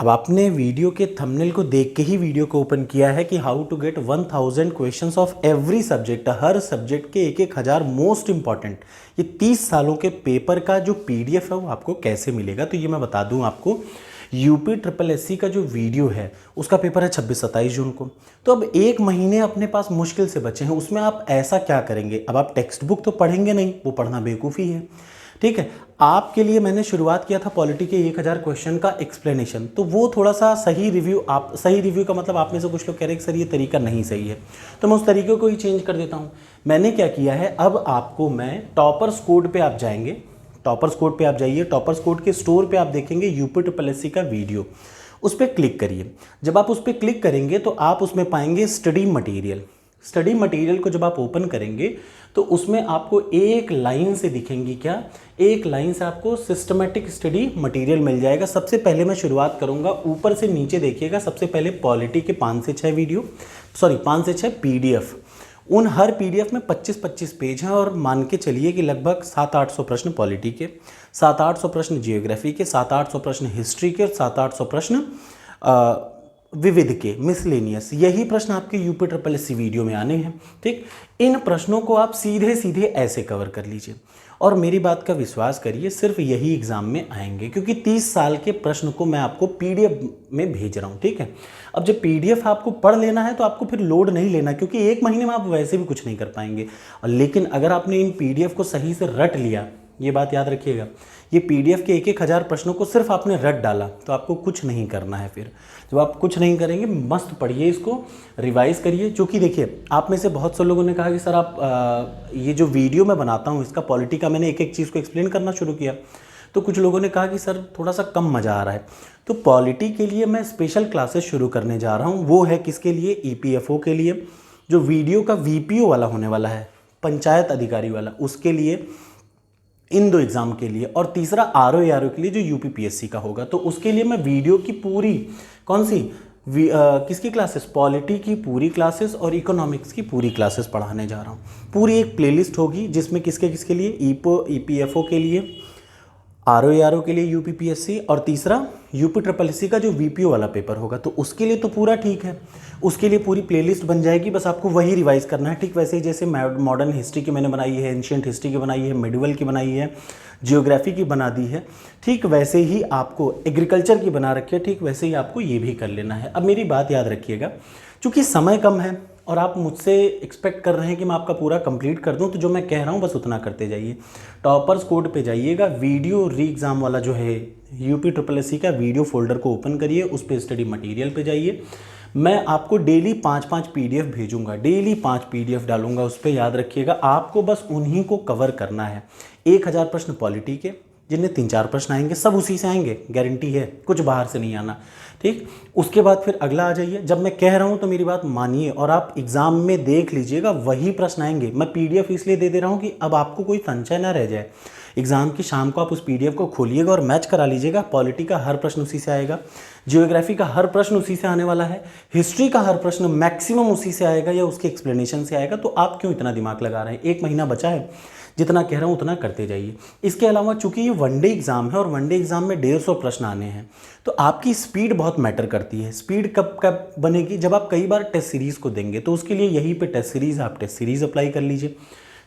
अब आपने वीडियो के थंबनेल को देख के ही वीडियो को ओपन किया है कि how to get 1000 questions of every subject, हर सब्जेक्ट के एक हजार मोस्ट इंपॉर्टेंट, ये 30 सालों के पेपर का जो पीडीएफ है वो आपको कैसे मिलेगा। तो ये मैं बता दूं आपको, यूपी ट्रिपल एससी का जो वीडियो है उसका पेपर है 26-27 जून को। तो अब एक महीने अपने पास मुश्किल से बचे हैं, उसमें आप ऐसा क्या करेंगे। अब आप टेक्स्ट बुक तो पढ़ेंगे नहीं, वो पढ़ना बेवकूफ़ी है, ठीक है। आपके लिए मैंने शुरुआत किया था पॉलिटी के 1000 क्वेश्चन का एक्सप्लेनेशन, तो वो थोड़ा सा सही रिव्यू, आप सही रिव्यू का मतलब आप में से कुछ लोग कह रहे हैं कि सर ये तरीका नहीं सही है, तो मैं उस तरीके को ही चेंज कर देता हूँ। मैंने क्या किया है, अब आपको मैं टॉपर्स कोड पे आप जाएंगे, टॉपर्स कोड पे आप जाइए, टॉपर्स कोड के स्टोर पे आप देखेंगे यूपी ट्रिपल एससी का वीडियो, उस पर क्लिक करिए। जब आप उस पर क्लिक करेंगे तो आप उसमें पाएंगे स्टडी मटेरियल। स्टडी मटेरियल को जब आप ओपन करेंगे तो उसमें आपको एक लाइन से दिखेंगी, क्या, एक लाइन से आपको सिस्टमेटिक स्टडी मटेरियल मिल जाएगा। सबसे पहले मैं शुरुआत करूंगा, ऊपर से नीचे देखिएगा, सबसे पहले पॉलिटी के 5 से 6 पीडीएफ। उन हर पीडीएफ में 25-25 पेज हैं और मान के चलिए कि लगभग 700-800 प्रश्न पॉलिटी के, 700-800 प्रश्न जियोग्राफी के, 700-800 प्रश्न हिस्ट्री के और 700-800 प्रश्न विविध के, मिसलेनियस। यही प्रश्न आपके यूपी ट्रिपल एससी वीडियो में आने हैं, ठीक। इन प्रश्नों को आप सीधे सीधे ऐसे कवर कर लीजिए और मेरी बात का विश्वास करिए, सिर्फ यही एग्जाम में आएंगे, क्योंकि 30 साल के प्रश्न को मैं आपको पीडीएफ में भेज रहा हूँ, ठीक है। अब जब पीडीएफ आपको पढ़ लेना है तो आपको फिर लोड नहीं लेना, क्योंकि एक महीने में आप वैसे भी कुछ नहीं कर पाएंगे। लेकिन अगर आपने इन पीडीएफ को सही से रट लिया, ये बात याद रखिएगा, ये पीडीएफ के 1000 प्रश्नों को सिर्फ आपने रट डाला तो आपको कुछ नहीं करना है। फिर जब आप कुछ नहीं करेंगे, मस्त पढ़िए, इसको रिवाइज करिए। क्योंकि देखिए, आप में से बहुत से लोगों ने कहा कि सर आप ये जो वीडियो मैं बनाता हूँ इसका पॉलिटी का मैंने एक एक चीज़ को एक्सप्लेन करना शुरू किया, तो कुछ लोगों ने कहा कि सर थोड़ा सा कम मज़ा आ रहा है। तो पॉलिटी के लिए मैं स्पेशल क्लासेस शुरू करने जा रहा हूँ। वो है किसके लिए, ईपीएफओ के लिए, जो वीडियो का वीपीओ वाला होने वाला है, पंचायत अधिकारी वाला, उसके लिए, इन 2 एग्ज़ाम के लिए, और तीसरा आरओ के लिए जो यूपीपीएससी का होगा। तो उसके लिए मैं वीडियो की पूरी, कौन सी, किसकी क्लासेस, पॉलिटी की पूरी क्लासेस और इकोनॉमिक्स की पूरी क्लासेस पढ़ाने जा रहा हूँ। पूरी एक प्लेलिस्ट होगी जिसमें किसके किसके लिए, ईपीएफओ के लिए, आरओ के लिए यूपीपीएससी, और तीसरा यूपी ट्रिपल एससी का जो वीपीओ वाला पेपर होगा। तो उसके लिए तो पूरा ठीक है, उसके लिए पूरी प्लेलिस्ट बन जाएगी, बस आपको वही रिवाइज करना है। ठीक वैसे ही जैसे मॉडर्न हिस्ट्री की मैंने बनाई है, एंशिएंट हिस्ट्री की बनाई है, मेडिवल की बनाई है, जियोग्राफी की बना दी है, ठीक वैसे ही आपको एग्रीकल्चर की बना रखी है, ठीक वैसे ही आपको ये भी कर लेना है। अब मेरी बात याद रखिएगा, चूँकि समय कम है और आप मुझसे एक्सपेक्ट कर रहे हैं कि मैं आपका पूरा कंप्लीट कर दूं, तो जो मैं कह रहा हूं बस उतना करते जाइए। टॉपर्स कोड पे जाइएगा, वीडियो री एग्ज़ाम वाला जो है यूपी ट्रिपल एससी का वीडियो फोल्डर को ओपन करिए, उस पर स्टडी मटेरियल पे जाइए। मैं आपको डेली 5-5 पीडीएफ भेजूंगा, डेली 5 पीडीएफ डालूंगा उस पर। याद रखिएगा, आपको बस उन्हीं को कवर करना है। 1000 प्रश्न पॉलिटी के, जिनमें 3-4 प्रश्न आएंगे, सब उसी से आएंगे, गारंटी है, कुछ बाहर से नहीं आना, ठीक। उसके बाद फिर अगला आ जाइए, जब मैं कह रहा हूं तो मेरी बात मानिए और आप एग्जाम में देख लीजिएगा, वही प्रश्न आएंगे। मैं पीडीएफ इसलिए दे दे रहा हूं कि अब आपको कोई संशय ना रह जाए। एग्जाम की शाम को आप उस पीडीएफ को खोलिएगा और मैच करा लीजिएगा। पॉलिटी का हर प्रश्न उसी से आएगा, जियोग्राफी का हर प्रश्न उसी से आने वाला है, हिस्ट्री का हर प्रश्न मैक्सिमम उसी से आएगा या उसके एक्सप्लेनेशन से आएगा। तो आप क्यों इतना दिमाग लगा रहे हैं, एक महीना बचा है, जितना कह रहा हूँ उतना करते जाइए। इसके अलावा चूंकि ये वनडे एग्जाम है और वनडे एग्जाम में 150 प्रश्न आने हैं, तो आपकी स्पीड बहुत मैटर करती है। स्पीड कब कब बनेगी, जब आप कई बार टेस्ट सीरीज को देंगे, तो उसके लिए यहीं पे टेस्ट सीरीज, आप टेस्ट सीरीज अप्लाई कर लीजिए,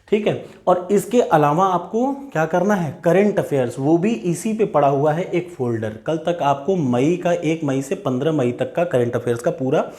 ठीक है। और इसके अलावा आपको क्या करना है, करंट अफेयर्स, वो भी इसी पे पड़ा हुआ है एक फोल्डर। कल तक आपको मई का, 1 मई से 15 मई तक का करंट अफेयर्स का पूरा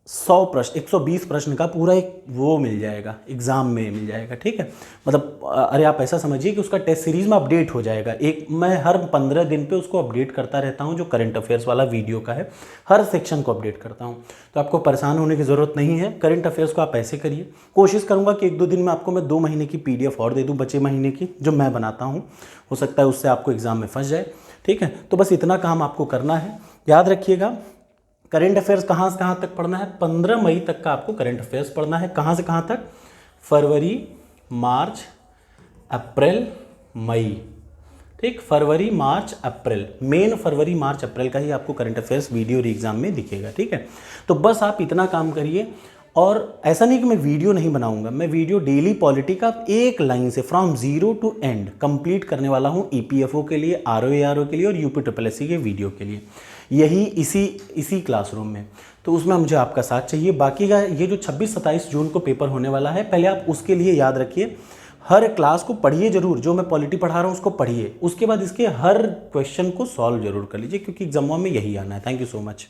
100 प्रश्न, 120 प्रश्न का पूरा एक वो मिल जाएगा, एग्जाम में मिल जाएगा, ठीक है। मतलब अरे आप ऐसा समझिए कि उसका टेस्ट सीरीज में अपडेट हो जाएगा। एक मैं हर 15 दिन पे उसको अपडेट करता रहता हूँ, जो करंट अफेयर्स वाला वीडियो का है, हर सेक्शन को अपडेट करता हूँ। तो आपको परेशान होने की ज़रूरत नहीं है। करंट अफेयर्स को आप ऐसे करिए, कोशिश करूँगा कि 1-2 दिन में आपको मैं 2 महीने की पीडीएफ और दे दूँ, बचे महीने की जो मैं बनाता हूँ। हो सकता है उससे आपको एग्जाम में फंस जाए, ठीक है। तो बस इतना काम आपको करना है। याद रखिएगा, करंट अफेयर्स कहाँ से कहाँ तक पढ़ना है, 15 मई तक का आपको करंट अफेयर्स पढ़ना है। कहाँ से कहाँ तक, फरवरी, मार्च, अप्रैल, मई, ठीक। फरवरी, मार्च, अप्रैल, मेन फरवरी, मार्च, अप्रैल का ही आपको करंट अफेयर्स वीडियो री एग्जाम में दिखेगा, ठीक है। तो बस आप इतना काम करिए और ऐसा नहीं कि मैं वीडियो नहीं बनाऊंगा, मैं वीडियो डेली पॉलिटी का एक लाइन से from zero to end complete करने वाला हूं EPFO के लिए, ROA के लिए और UPSSC के वीडियो के लिए, यही इसी क्लासरूम में। तो उसमें मुझे आपका साथ चाहिए। बाकी का ये जो 26-27 जून को पेपर होने वाला है, पहले आप उसके लिए याद रखिए, हर क्लास को पढ़िए जरूर, जो मैं पॉलिटी पढ़ा रहा हूँ उसको पढ़िए, उसके बाद इसके हर क्वेश्चन को सॉल्व जरूर कर लीजिए, क्योंकि एग्जाम में यही आना है। Thank you so much.